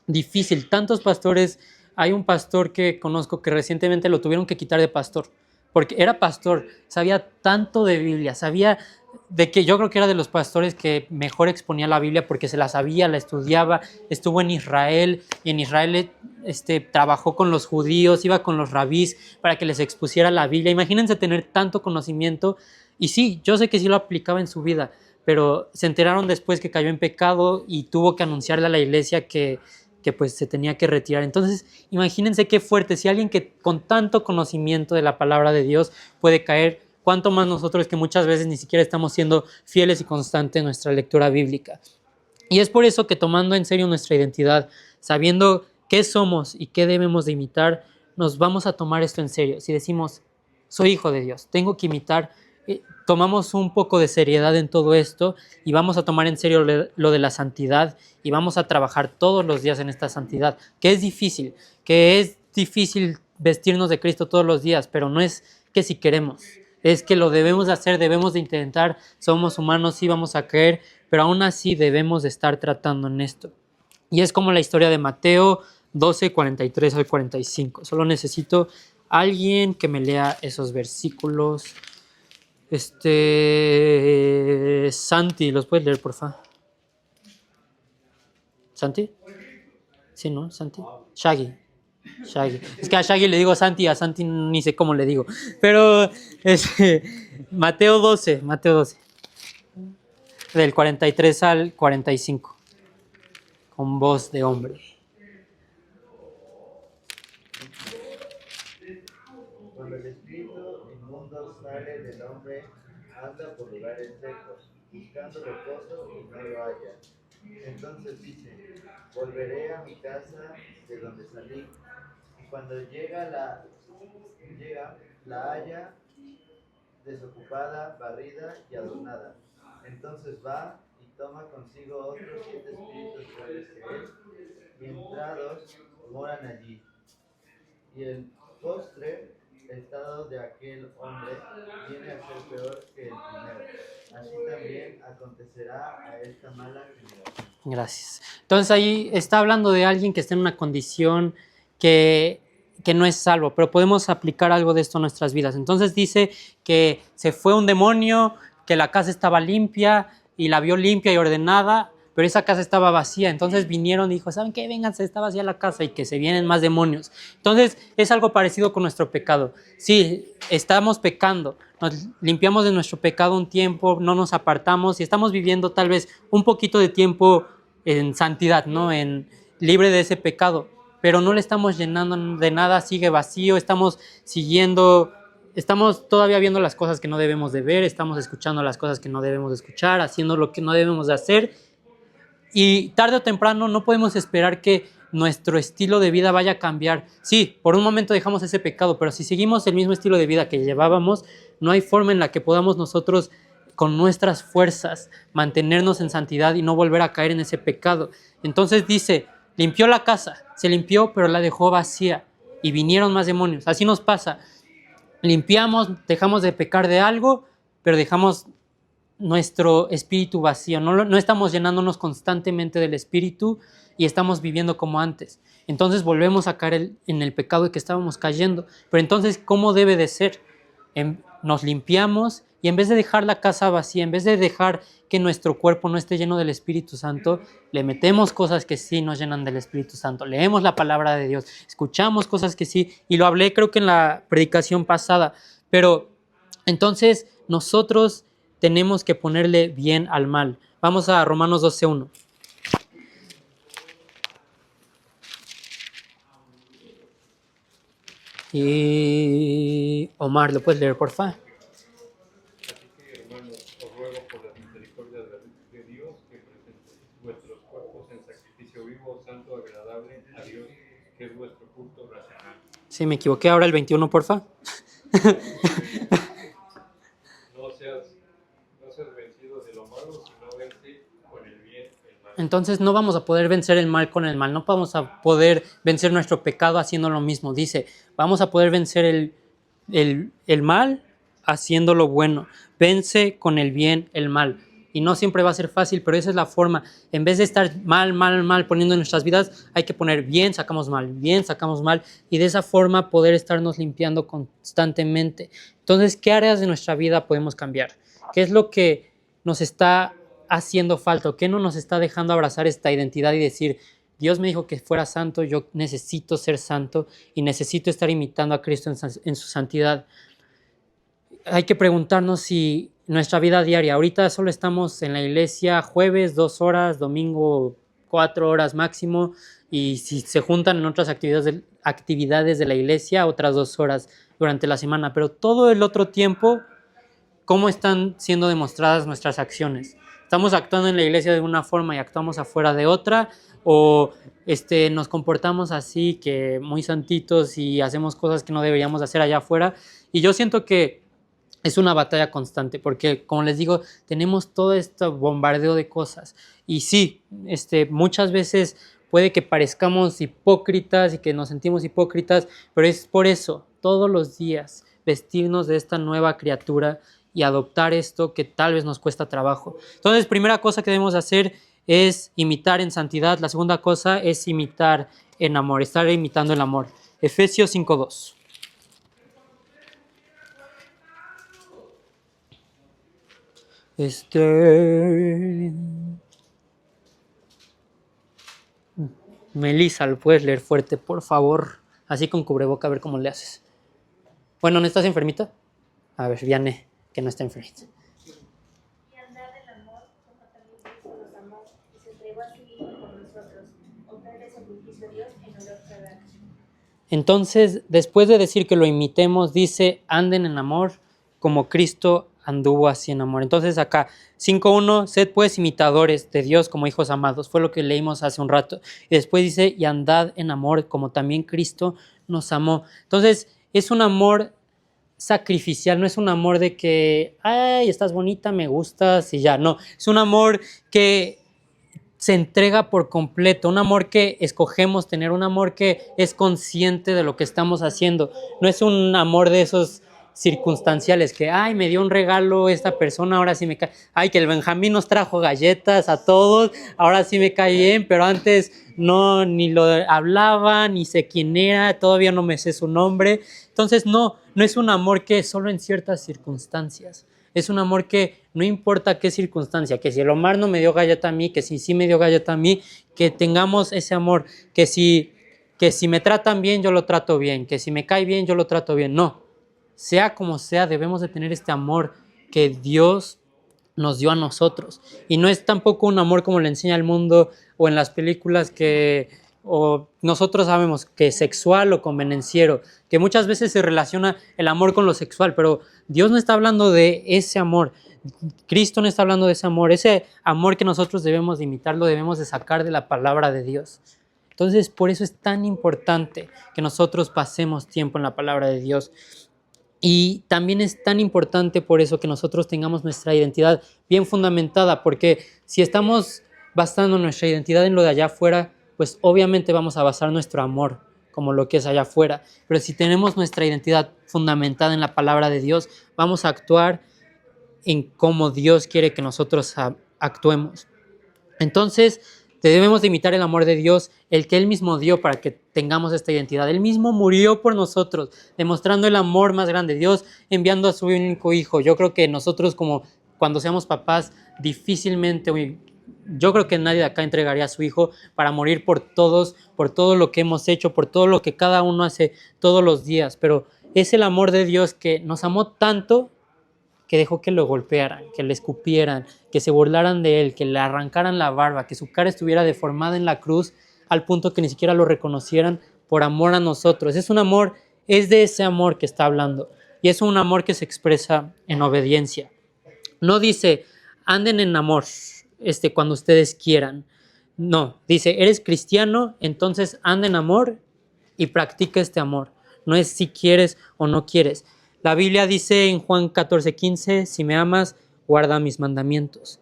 difícil. Tantos pastores, hay un pastor que conozco que recientemente lo tuvieron que quitar de pastor, porque era pastor, sabía tanto de Biblia, sabía de que yo creo que era de los pastores que mejor exponía la Biblia porque se la sabía, la estudiaba, estuvo en Israel y en Israel trabajó con los judíos, iba con los rabís para que les expusiera la Biblia. Imagínense tener tanto conocimiento y sí, yo sé que sí lo aplicaba en su vida, pero se enteraron después que cayó en pecado y tuvo que anunciarle a la iglesia que pues se tenía que retirar. Entonces, imagínense qué fuerte, si alguien que con tanto conocimiento de la palabra de Dios puede caer, cuánto más nosotros que muchas veces ni siquiera estamos siendo fieles y constantes en nuestra lectura bíblica. Y es por eso que tomando en serio nuestra identidad, sabiendo qué somos y qué debemos de imitar, nos vamos a tomar esto en serio. Si decimos, soy hijo de Dios, tengo que imitar, tomamos un poco de seriedad en todo esto y vamos a tomar en serio lo de la santidad y vamos a trabajar todos los días en esta santidad, que es difícil vestirnos de Cristo todos los días, pero no es que si queremos, es que lo debemos de hacer, debemos de intentar, somos humanos, sí vamos a creer, pero aún así debemos de estar tratando en esto. Y es como la historia de Mateo 12, 43 al 45. Solo necesito alguien que me lea esos versículos. Santi, ¿los puedes leer, por favor? ¿Santi? Sí, ¿no? ¿Santi? Shaggy. Es que a Shaggy le digo Santi, a Santi ni sé cómo le digo. Pero Mateo 12. Del 43 al 45. Con voz de hombre. Cuando el espíritu inmundo sale del hombre, anda por lugares secos, buscando reposo y no lo halla. Entonces dice, volveré a mi casa de donde salí. Y cuando llega, la halla desocupada, barrida y adornada. Entonces va y toma consigo otros 7 espíritus peores que él, y entrados moran allí. Y el postre estado de aquel hombre viene a ser peor que el primero. Así también acontecerá a esta mala generación. Gracias. Entonces ahí está hablando de alguien que está en una condición que no es salvo, pero podemos aplicar algo de esto a nuestras vidas. Entonces dice que se fue un demonio, que la casa estaba limpia y la vio limpia y ordenada, pero esa casa estaba vacía. Entonces vinieron y dijo, ¿saben qué? Vénganse, está vacía la casa y que se vienen más demonios. Entonces es algo parecido con nuestro pecado. Sí, estamos pecando, nos limpiamos de nuestro pecado un tiempo, no nos apartamos y estamos viviendo tal vez un poquito de tiempo en santidad, ¿no? Libre de ese pecado, pero no le estamos llenando de nada, sigue vacío, estamos todavía viendo las cosas que no debemos de ver, estamos escuchando las cosas que no debemos de escuchar, haciendo lo que no debemos de hacer. Y tarde o temprano no podemos esperar que nuestro estilo de vida vaya a cambiar. Sí, por un momento dejamos ese pecado, pero si seguimos el mismo estilo de vida que llevábamos, no hay forma en la que podamos nosotros con nuestras fuerzas mantenernos en santidad y no volver a caer en ese pecado. Entonces dice, limpió la casa, se limpió, pero la dejó vacía y vinieron más demonios. Así nos pasa. Limpiamos, dejamos de pecar de algo, pero dejamos nuestro espíritu vacío, no estamos llenándonos constantemente del espíritu y estamos viviendo como antes. Entonces volvemos a caer en el pecado de que estábamos cayendo. Pero entonces, ¿cómo debe de ser? Nos limpiamos Y en vez de dejar la casa vacía, en vez de dejar que nuestro cuerpo no esté lleno del Espíritu Santo, le metemos cosas que sí nos llenan del Espíritu Santo. Leemos la palabra de Dios, escuchamos cosas que sí, y lo hablé creo que en la predicación pasada, pero entonces nosotros tenemos que ponerle bien al mal. Vamos a Romanos 12:1. Y Omar, ¿lo puedes leer, porfa? Así que, hermanos, os ruego por las misericordias de Dios que presentéis vuestros cuerpos en sacrificio vivo, santo, agradable a Dios, que es vuestro culto racional. Sí, me equivoqué. Ahora el 21, porfa. No seas vencido de lo malo, sino vence con el bien el mal. Entonces no vamos a poder vencer el mal con el mal, no vamos a poder vencer nuestro pecado haciendo lo mismo. Dice, vamos a poder vencer el mal haciendo lo bueno. Vence con el bien el mal. Y no siempre va a ser fácil, pero esa es la forma. En vez de estar mal poniendo en nuestras vidas, hay que poner bien, sacamos mal, y de esa forma poder estarnos limpiando constantemente. Entonces, ¿qué áreas de nuestra vida podemos cambiar? ¿Qué es lo que nos está haciendo falta? ¿Qué no nos está dejando abrazar esta identidad y decir, Dios me dijo que fuera santo, yo necesito ser santo y necesito estar imitando a Cristo en su santidad? Hay que preguntarnos si nuestra vida diaria, ahorita solo estamos en la iglesia jueves 2 horas, domingo 4 horas máximo, y si se juntan en otras actividades de la iglesia, otras 2 horas durante la semana, pero todo el otro tiempo, ¿cómo están siendo demostradas nuestras acciones? ¿Estamos actuando en la iglesia de una forma y actuamos afuera de otra? ¿O nos comportamos así, que muy santitos, y hacemos cosas que no deberíamos hacer allá afuera? Y yo siento que es una batalla constante, porque, como les digo, tenemos todo este bombardeo de cosas. Y sí, muchas veces puede que parezcamos hipócritas y que nos sentimos hipócritas, pero es por eso, todos los días, vestirnos de esta nueva criatura y adoptar esto que tal vez nos cuesta trabajo. Entonces, primera cosa que debemos hacer es imitar en santidad. La segunda cosa es imitar en amor, estar imitando el amor. Efesios 5:2. Melissa, ¿lo puedes leer fuerte, por favor? Así con cubreboca, a ver cómo le haces. Bueno, ¿no estás enfermita? A ver, Viane, que no está enfermita. Y andar en amor, como también Cristo nos amó y se entregó a sí mismo por nosotros, ofrenda de sacrificio a Dios en olor fragante. Entonces, después de decir que lo imitemos, dice, anden en amor como Cristo anduvo así en amor. Entonces acá, 5:1, sed pues imitadores de Dios como hijos amados. Fue lo que leímos hace un rato. Y después dice, y andad en amor como también Cristo nos amó. Entonces, es un amor sacrificial, no es un amor de que, ay, estás bonita, me gustas y ya. No, es un amor que se entrega por completo, un amor que escogemos tener, un amor que es consciente de lo que estamos haciendo. No es un amor de esos circunstanciales que, ay, me dio un regalo esta persona, ahora sí me cae, ay, que el Benjamín nos trajo galletas a todos, ahora sí me cae bien, pero antes no, ni lo hablaba, ni sé quién era, todavía no me sé su nombre. Entonces no es un amor que solo en ciertas circunstancias. Es un amor que no importa qué circunstancia, que si el Omar no me dio galleta a mí, que si sí me dio galleta a mí, que tengamos ese amor, que si me tratan bien, yo lo trato bien, que si me cae bien, yo lo trato bien. No, sea como sea, debemos de tener este amor que Dios nos dio a nosotros. Y no es tampoco un amor como le enseña el mundo o en las películas o nosotros sabemos que es sexual o convenenciero, que muchas veces se relaciona el amor con lo sexual, pero Dios no está hablando de ese amor. Cristo no está hablando de ese amor que nosotros debemos de imitar, lo debemos de sacar de la palabra de Dios. Entonces, por eso es tan importante que nosotros pasemos tiempo en la palabra de Dios. Y también es tan importante por eso que nosotros tengamos nuestra identidad bien fundamentada, porque si estamos basando nuestra identidad en lo de allá afuera, pues obviamente vamos a basar nuestro amor como lo que es allá afuera. Pero si tenemos nuestra identidad fundamentada en la palabra de Dios, vamos a actuar en cómo Dios quiere que nosotros actuemos. Entonces, Debemos de imitar el amor de Dios, el que Él mismo dio para que tengamos esta identidad. Él mismo murió por nosotros, demostrando el amor más grande. Dios enviando a su único hijo. Yo creo que nosotros, como cuando seamos papás, difícilmente, yo creo que nadie de acá entregaría a su hijo para morir por todos, por todo lo que hemos hecho, por todo lo que cada uno hace todos los días. Pero es el amor de Dios que nos amó tanto que dejó que lo golpearan, que le escupieran, que se burlaran de él, que le arrancaran la barba, que su cara estuviera deformada en la cruz al punto que ni siquiera lo reconocieran por amor a nosotros. Es de ese amor que está hablando, y es un amor que se expresa en obediencia. No dice, anden en amor cuando ustedes quieran. No, dice, eres cristiano, entonces anda en amor y practica este amor. No es si quieres o no quieres. La Biblia dice en Juan 14:15, si me amas, guarda mis mandamientos.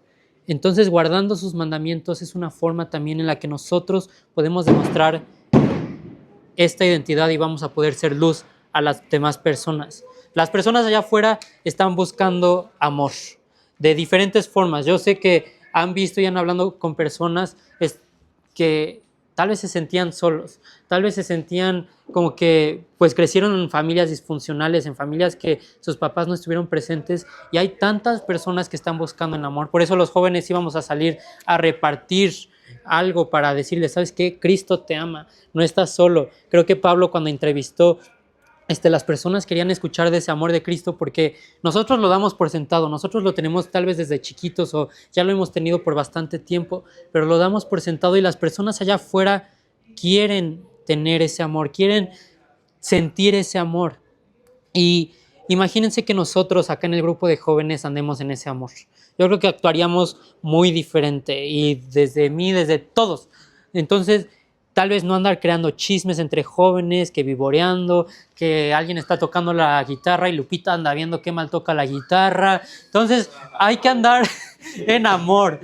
Entonces, guardando sus mandamientos es una forma también en la que nosotros podemos demostrar esta identidad y vamos a poder ser luz a las demás personas. Las personas allá afuera están buscando amor de diferentes formas. Yo sé que han visto y han hablado con personas que tal vez se sentían solos, tal vez se sentían como que pues crecieron en familias disfuncionales, en familias que sus papás no estuvieron presentes, y hay tantas personas que están buscando el amor. Por eso los jóvenes íbamos a salir a repartir algo para decirles, ¿sabes qué? Cristo te ama, no estás solo. Creo que Pablo, cuando entrevistó las personas querían escuchar de ese amor de Cristo, porque nosotros lo damos por sentado, nosotros lo tenemos tal vez desde chiquitos o ya lo hemos tenido por bastante tiempo, pero lo damos por sentado, y las personas allá afuera quieren tener ese amor, quieren sentir ese amor. Y imagínense que nosotros acá en el grupo de jóvenes andemos en ese amor. Yo creo que actuaríamos muy diferente, y desde todos. Entonces, tal vez no andar creando chismes entre jóvenes, que vivoreando, que alguien está tocando la guitarra y Lupita anda viendo qué mal toca la guitarra. Entonces, hay que andar en amor.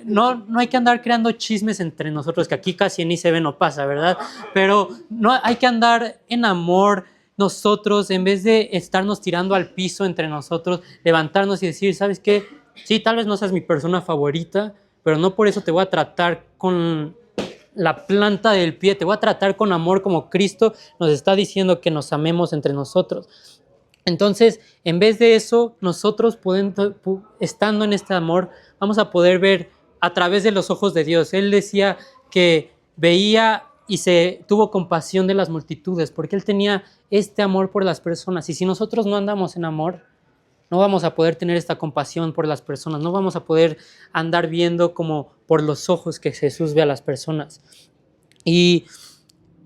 No hay que andar creando chismes entre nosotros, que aquí casi ni se ve, no pasa, ¿verdad? Pero no hay que andar en amor nosotros, en vez de estarnos tirando al piso entre nosotros, levantarnos y decir, ¿sabes qué? Sí, tal vez no seas mi persona favorita, pero no por eso te voy a tratar con la planta del pie, te voy a tratar con amor, como Cristo nos está diciendo que nos amemos entre nosotros. Entonces, en vez de eso, nosotros estando en este amor, vamos a poder ver a través de los ojos de Dios. Él decía que veía y se tuvo compasión de las multitudes, porque Él tenía este amor por las personas. Y si nosotros no andamos en amor, no vamos a poder tener esta compasión por las personas, no vamos a poder andar viendo como por los ojos que Jesús ve a las personas. Y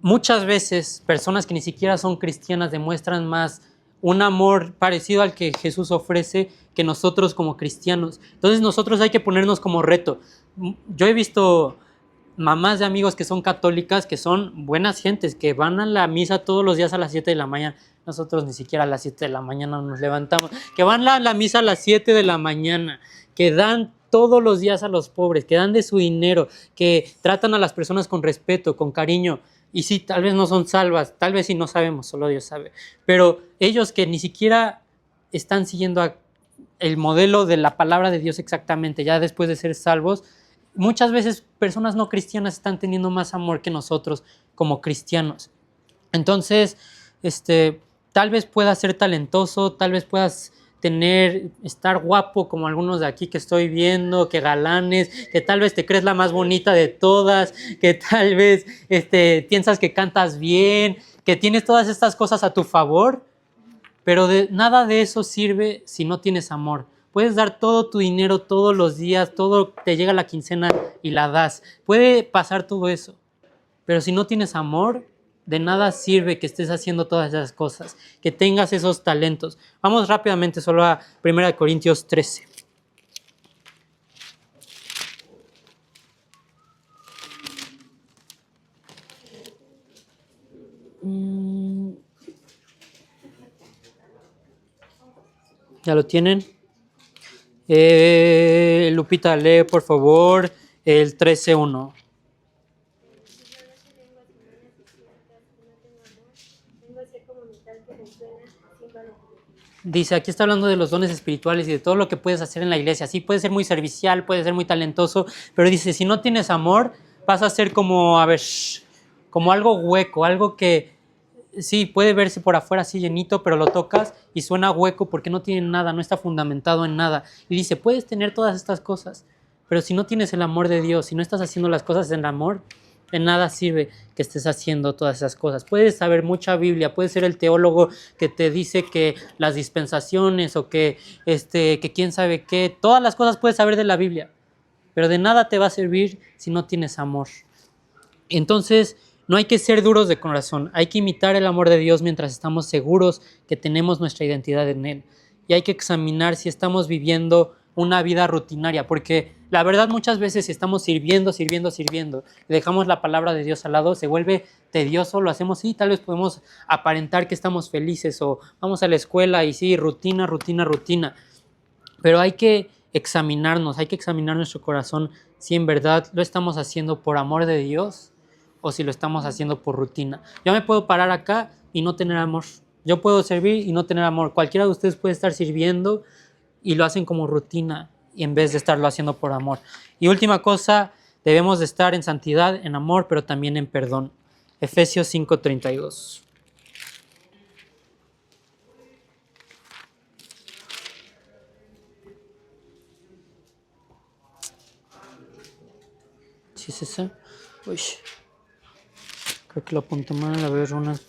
muchas veces personas que ni siquiera son cristianas demuestran más un amor parecido al que Jesús ofrece que nosotros como cristianos. Entonces nosotros hay que ponernos como reto. Yo he visto mamás de amigos que son católicas, que son buenas gentes, que van a la misa todos los días a las 7 de la mañana. Nosotros ni siquiera a las 7 de la mañana nos levantamos. Que van a la misa a las 7 de la mañana, que dan todos los días a los pobres, que dan de su dinero, que tratan a las personas con respeto, con cariño. Y sí, tal vez no son salvas, tal vez sí, no sabemos, solo Dios sabe. Pero ellos que ni siquiera están siguiendo el modelo de la palabra de Dios exactamente, ya después de ser salvos, muchas veces personas no cristianas están teniendo más amor que nosotros como cristianos. Entonces, tal vez puedas ser talentoso, tal vez puedas estar guapo como algunos de aquí que estoy viendo, que galanes, que tal vez te crees la más bonita de todas, que tal vez piensas que cantas bien, que tienes todas estas cosas a tu favor, pero nada de eso sirve si no tienes amor. Puedes dar todo tu dinero todos los días, todo te llega la quincena y la das. Puede pasar todo eso, pero si no tienes amor, de nada sirve que estés haciendo todas esas cosas, que tengas esos talentos. Vamos rápidamente solo a 1 Corintios 13. ¿Ya lo tienen? Lupita, lee por favor el 13:1. Vengo a ser como metal que resuena sin valor. Dice, aquí está hablando de los dones espirituales y de todo lo que puedes hacer en la iglesia. Sí, puedes ser muy servicial, puedes ser muy talentoso, pero dice, si no tienes amor, vas a ser como, a ver, como algo hueco, algo que sí puede verse por afuera así llenito, pero lo tocas y suena hueco porque no tiene nada, no está fundamentado en nada. Y dice, puedes tener todas estas cosas, pero si no tienes el amor de Dios, si no estás haciendo las cosas en amor, de nada sirve que estés haciendo todas esas cosas. Puedes saber mucha Biblia, puedes ser el teólogo que te dice que las dispensaciones o que quién sabe qué, todas las cosas puedes saber de la Biblia, pero de nada te va a servir si no tienes amor. Entonces, no hay que ser duros de corazón, hay que imitar el amor de Dios mientras estamos seguros que tenemos nuestra identidad en Él. Y hay que examinar si estamos viviendo una vida rutinaria, porque la verdad muchas veces si estamos sirviendo, y dejamos la palabra de Dios al lado, se vuelve tedioso, lo hacemos y tal vez podemos aparentar que estamos felices o vamos a la escuela y sí, rutina, pero hay que examinarnos, hay que examinar nuestro corazón si en verdad lo estamos haciendo por amor de Dios o si lo estamos haciendo por rutina. Yo me puedo parar acá y no tener amor. Yo puedo servir y no tener amor. Cualquiera de ustedes puede estar sirviendo y lo hacen como rutina y en vez de estarlo haciendo por amor. Y última cosa, debemos de estar en santidad, en amor, pero también en perdón. Efesios 5:32. ¿Sí es esa? Uy. Creo que lo apunté mal, a ver, una...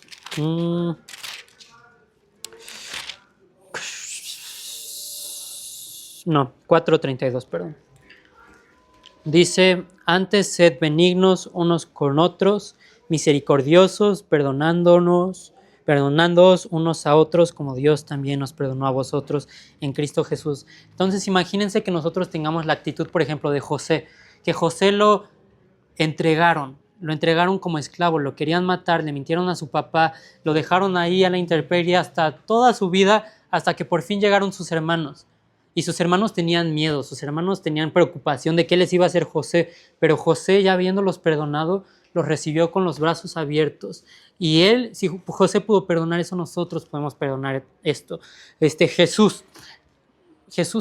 No, 4:32, perdón. Dice, antes sed benignos unos con otros, misericordiosos, perdonándoos unos a otros, como Dios también nos perdonó a vosotros en Cristo Jesús. Entonces imagínense que nosotros tengamos la actitud, por ejemplo, de José, que José lo entregaron como esclavo, lo querían matar, le mintieron a su papá, lo dejaron ahí a la intemperie hasta toda su vida, hasta que por fin llegaron sus hermanos. Y sus hermanos tenían miedo, sus hermanos tenían preocupación de qué les iba a hacer José, pero José, ya habiéndolos perdonado, los recibió con los brazos abiertos. Y él, si José pudo perdonar eso, nosotros podemos perdonar esto. Jesús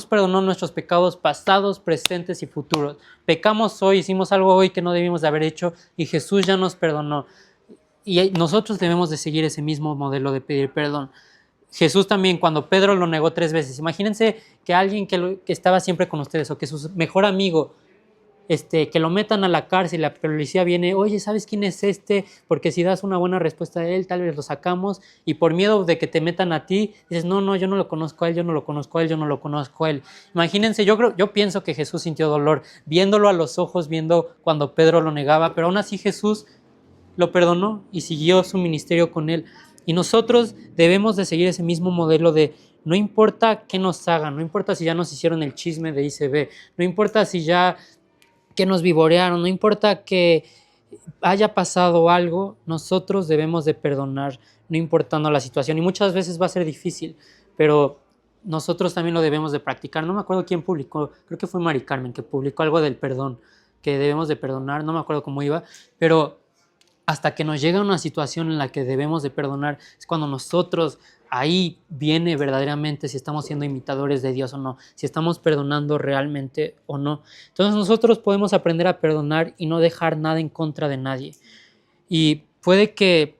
perdonó nuestros pecados pasados, presentes y futuros. Pecamos hoy, hicimos algo hoy que no debimos de haber hecho y Jesús ya nos perdonó. Y nosotros debemos de seguir ese mismo modelo de pedir perdón. Jesús también, cuando Pedro lo negó 3 veces, imagínense que alguien que estaba siempre con ustedes o que su mejor amigo, que lo metan a la cárcel, la policía viene, oye, ¿sabes quién es este? Porque si das una buena respuesta a él, tal vez lo sacamos, y por miedo de que te metan a ti, dices, no, yo no lo conozco a él, yo no lo conozco a él, yo no lo conozco a él. Imagínense, yo pienso que Jesús sintió dolor, viéndolo a los ojos, viendo cuando Pedro lo negaba, pero aún así Jesús lo perdonó y siguió su ministerio con él. Y nosotros debemos de seguir ese mismo modelo de no importa qué nos hagan, no importa si ya nos hicieron el chisme de ICB, no importa si ya que nos vivorearon, no importa que haya pasado algo, nosotros debemos de perdonar, no importando la situación. Y muchas veces va a ser difícil, pero nosotros también lo debemos de practicar. No me acuerdo quién publicó, creo que fue Mari Carmen, que publicó algo del perdón, que debemos de perdonar, no me acuerdo cómo iba, pero hasta que nos llega una situación en la que debemos de perdonar, es cuando nosotros, ahí viene verdaderamente si estamos siendo imitadores de Dios o no, si estamos perdonando realmente o no. Entonces nosotros podemos aprender a perdonar y no dejar nada en contra de nadie. Y puede que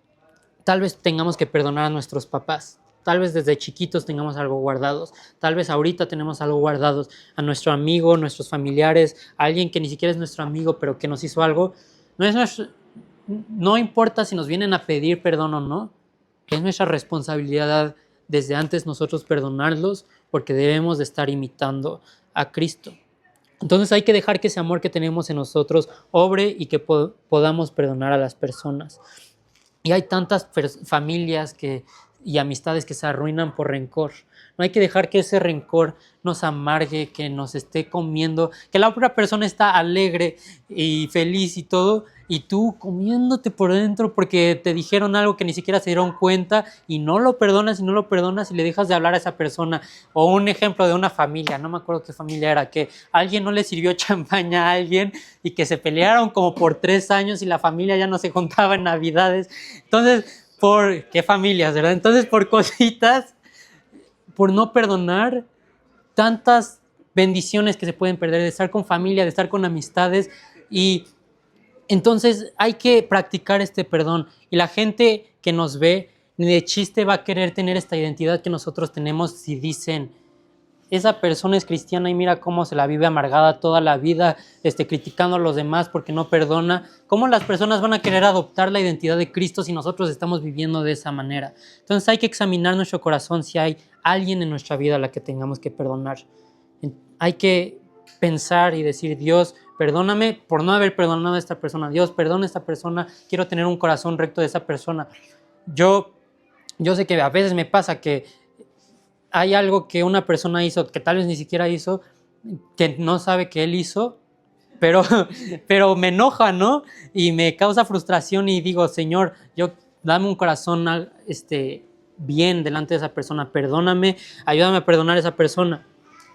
tal vez tengamos que perdonar a nuestros papás, tal vez desde chiquitos tengamos algo guardados, tal vez ahorita tenemos algo guardados a nuestro amigo, nuestros familiares, a alguien que ni siquiera es nuestro amigo pero que nos hizo algo. No importa si nos vienen a pedir perdón o no, es nuestra responsabilidad desde antes nosotros perdonarlos porque debemos de estar imitando a Cristo. Entonces hay que dejar que ese amor que tenemos en nosotros obre y que podamos perdonar a las personas. Y hay tantas familias y amistades que se arruinan por rencor. No hay que dejar que ese rencor nos amargue, que nos esté comiendo, que la otra persona está alegre y feliz y todo, y tú comiéndote por dentro porque te dijeron algo que ni siquiera se dieron cuenta y no lo perdonas y le dejas de hablar a esa persona. O un ejemplo de una familia, no me acuerdo qué familia era, que alguien no le sirvió champaña a alguien y que se pelearon como por 3 años y la familia ya no se juntaba en Navidades. Entonces, ¿qué familias, verdad? Entonces, por cositas por no perdonar tantas bendiciones que se pueden perder, de estar con familia, de estar con amistades. Y entonces hay que practicar este perdón. Y la gente que nos ve, ni de chiste va a querer tener esta identidad que nosotros tenemos si dicen, esa persona es cristiana y mira cómo se la vive amargada toda la vida, criticando a los demás porque no perdona. ¿Cómo las personas van a querer adoptar la identidad de Cristo si nosotros estamos viviendo de esa manera? Entonces hay que examinar nuestro corazón si hay alguien en nuestra vida a la que tengamos que perdonar. Hay que pensar y decir, Dios, perdóname por no haber perdonado a esta persona. Dios, perdona a esta persona. Quiero tener un corazón recto de esa persona. Yo sé que a veces me pasa que hay algo que una persona hizo que tal vez ni siquiera hizo, que no sabe que él hizo, pero me enoja, ¿no? Y me causa frustración y digo, Señor, dame un corazón bien delante de esa persona. Perdóname, ayúdame a perdonar a esa persona.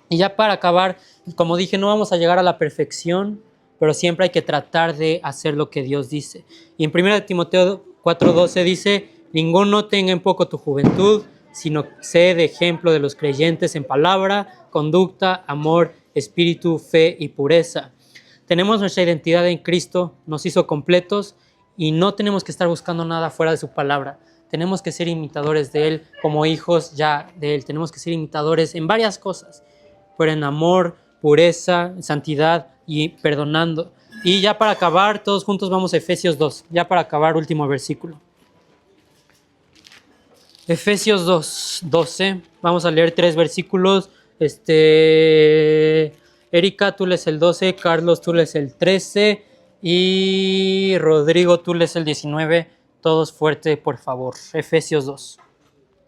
Y ya para acabar, como dije, no vamos a llegar a la perfección, pero siempre hay que tratar de hacer lo que Dios dice. Y en 1 Timoteo 4:12 dice, ninguno tenga en poco tu juventud, sino sé de ejemplo de los creyentes en palabra, conducta, amor, espíritu, fe y pureza. Tenemos nuestra identidad en Cristo, nos hizo completos y no tenemos que estar buscando nada fuera de su palabra. Tenemos que ser imitadores de Él como hijos ya de Él. Tenemos que ser imitadores en varias cosas, pero en amor, pureza, santidad y perdonando. Y ya para acabar, todos juntos vamos a Efesios 2. Ya para acabar, último versículo. Efesios 2:12. Vamos a leer 3 versículos. Erika, tú lees el 12. Carlos, tú lees el 13. Y Rodrigo, tú lees el 19. Todos fuerte, por favor. Efesios 2.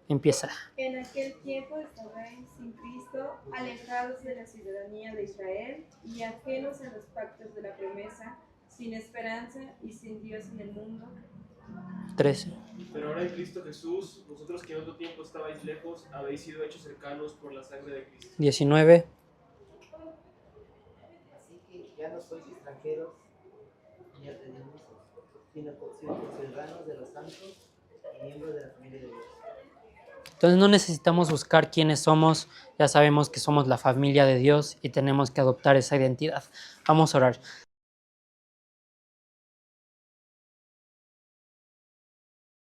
Empieza. En aquel tiempo estabais sin Cristo, alejados de la ciudadanía de Israel y ajenos a los pactos de la promesa, sin esperanza y sin Dios en el mundo. 13. Pero ahora en Cristo Jesús, vosotros que en otro tiempo estabais lejos, habéis sido hechos cercanos por la sangre de Cristo. 19. Así que ya no sois extranjeros ni extranjeros, sino ciudadanos de los santos y miembros de la familia de Dios. Entonces no necesitamos buscar quiénes somos, ya sabemos que somos la familia de Dios y tenemos que adoptar esa identidad. Vamos a orar.